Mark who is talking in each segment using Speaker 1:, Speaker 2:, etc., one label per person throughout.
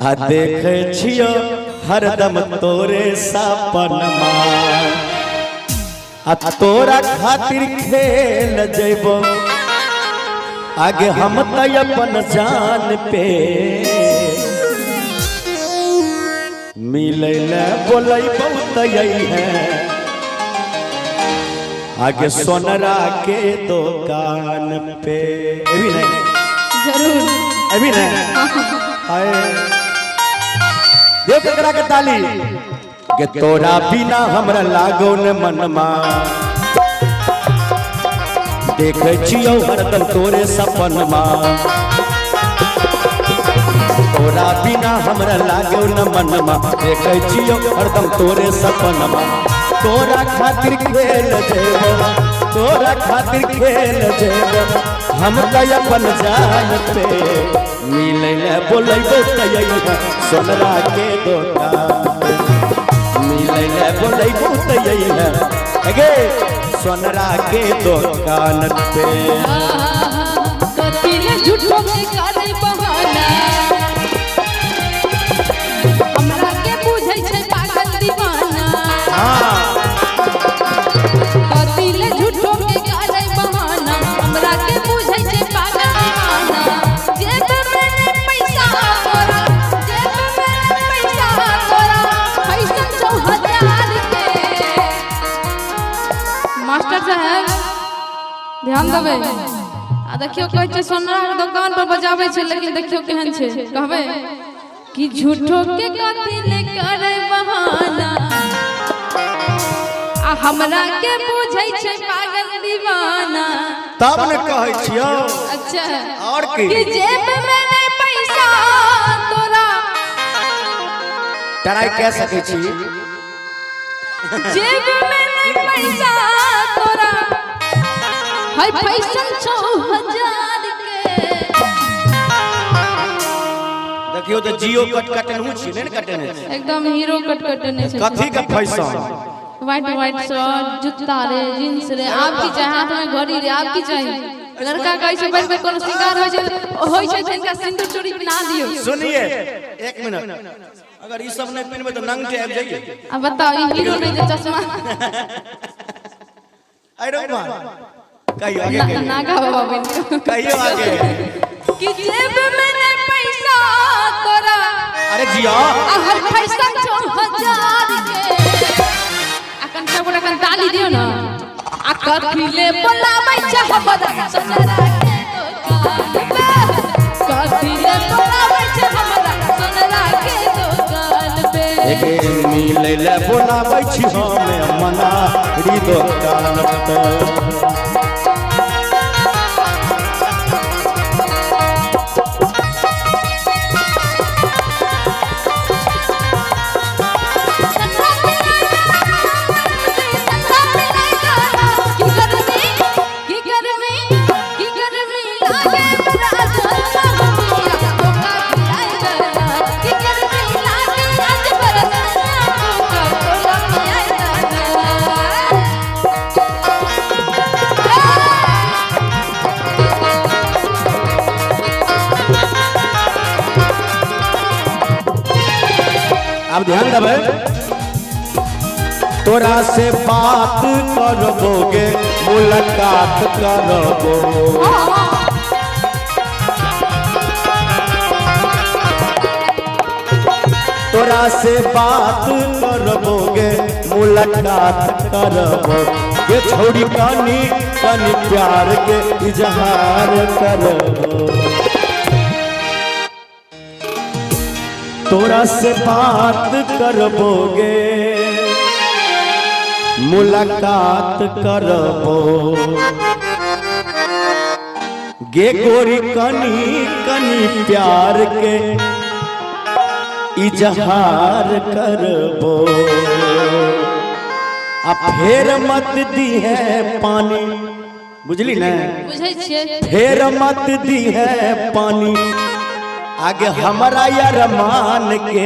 Speaker 1: आ देखे छियो हरदम तोरे सपनमा आ तोरा खातिर खेल जइबो आगे हम त अपन जान पे मिले ले बोलै बहुत यही है आगे सोनरा के दुकान पे अभी नहीं
Speaker 2: जरूर
Speaker 1: अभी नहीं आए देख करा के ताली के तोरा बिना हमरा लागो न मनमा देखे छियो हरदम तोरे सपनमा तोरा बिना हमरा लागो न मनमा देखे छियो हरदम तोरे सपनमा तोरा खातिर खेल जेबो तोरा खातिर खेल जेबो हम त अपन जान पे मिले ले बोलैबो त सोनरा के दुकान मिले ले बोलैबो त गे सोनरा के दुकान पे
Speaker 2: कतिले झूठो के करे बहाना हमरा के बुझै छै पागल दीवाना कतिले झूठो के करे बहाना हमरा के बुझै छै पागल दीवाना जेब में पैसा तोरा जेब में पैसा तोरा पैसा 4000 के मास्टर साहब ध्यान देबे आ देखियो कहै छै सोनरा के दुकान पर बजाबै छै लेकिन देखियो केहन छै कहबै कि झूठो के कतिले करे बहाना आ हमरा के बुझै छै पागल दीवाना
Speaker 1: तब ने कहै छियो
Speaker 2: अच्छा
Speaker 1: और की
Speaker 2: कि जेब में नहीं पैसा तोरा
Speaker 1: ट्राई कह सकै छी
Speaker 2: जेब में नहीं पैसा तोरा है पैसा 4000 के
Speaker 1: देखियो तो जियो कटकटनहु छी ने कटने
Speaker 2: एकदम हीरो कटकटने छै
Speaker 1: कथी के फैशन
Speaker 2: व्हाइट शर्ट जूता रे जींस रे आपकी चाहे हाथ में घड़ी रे आपकी चाहिए लड़का का ऐसे बैठ कोनो शिकार होय छै इनका सिंदूर चोरी बना दियो
Speaker 1: सुनिए एक मिनट अगर ई सब नहीं पहनबे तो नंग के आब जाइए
Speaker 2: अब बताओ ई हीरो नहीं जो चश्मा
Speaker 1: आई डोंट वांट कहियो आगे
Speaker 2: नागा बाबा बन
Speaker 1: कहियो आगे
Speaker 2: कि जेब में नहीं पैसा तोरा
Speaker 1: अरे जिया
Speaker 2: हर पैसा 4000 के अकन सब अकन ताली दियो ना आ कथिले बोलाबै छै हमरा सोनरा के दुकान पे कथिले बोलाबै छै हमरा सोनरा के दुकान पे
Speaker 1: एके मिले ले बोलाबै छी हम मना री दुकान पे अब ध्यान देबे तोरा से बात करबोगे मुलाकात करबो तोरा से बात करबोगे मुलाकात करबो के छोड़ी कनी कनी प्यार के इजहार करबो तोरा से बात करबोगे मुलाकात करबो गे गोरी कनी कनी प्यार के इजहार करबो आ फेर मत दी है पानी बुझली ना
Speaker 2: बुझै छियै
Speaker 1: फेर मत दी है पानी आगे हमारा यार मान के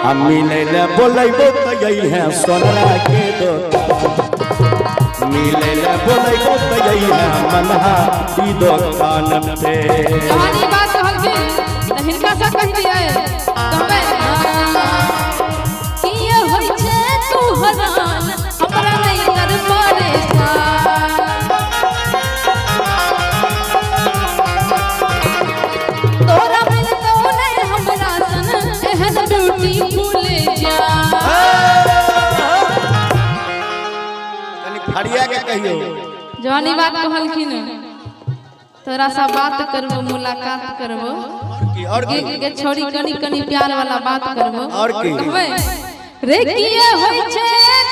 Speaker 1: हम मिले ले बोलैबो तो यही है सोनरा के दुकान मिले ले बोलैबो तो यही है मनहा ई दुकान पे
Speaker 2: कहानी बात कहल गेल
Speaker 1: कहियो
Speaker 2: जवानी बात कहलखिन तोरा सा बात करबो मुलाकात करबो
Speaker 1: और की
Speaker 2: के छोड़ी कनी कनी प्यार वाला बात करबो
Speaker 1: और की
Speaker 2: कहबै रे किए होय छे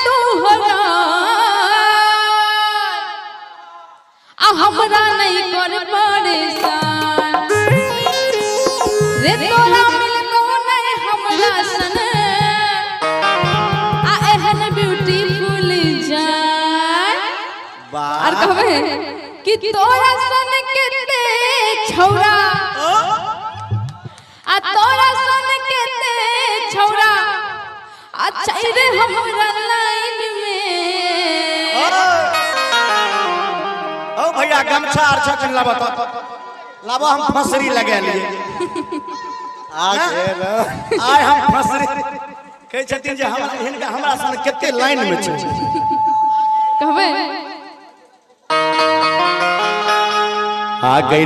Speaker 2: तू होला आ हमरा नहीं कर परेशान रे तोरा मिलतो नहीं हमरा सन आ एहन ब्यूटीफुल जान और कहबे कि तोरा सन केते छौरा आ तोरा सन केते छौरा अच्छा रे हमरा लाइन में
Speaker 1: ओ भैया गमछा और छकन लाबो तो लाबो हम फसरी लगा लिए आज हम फसरी कहे छथिन जे हमरा सन केते लाइन में छै
Speaker 2: कहबे
Speaker 1: आ गई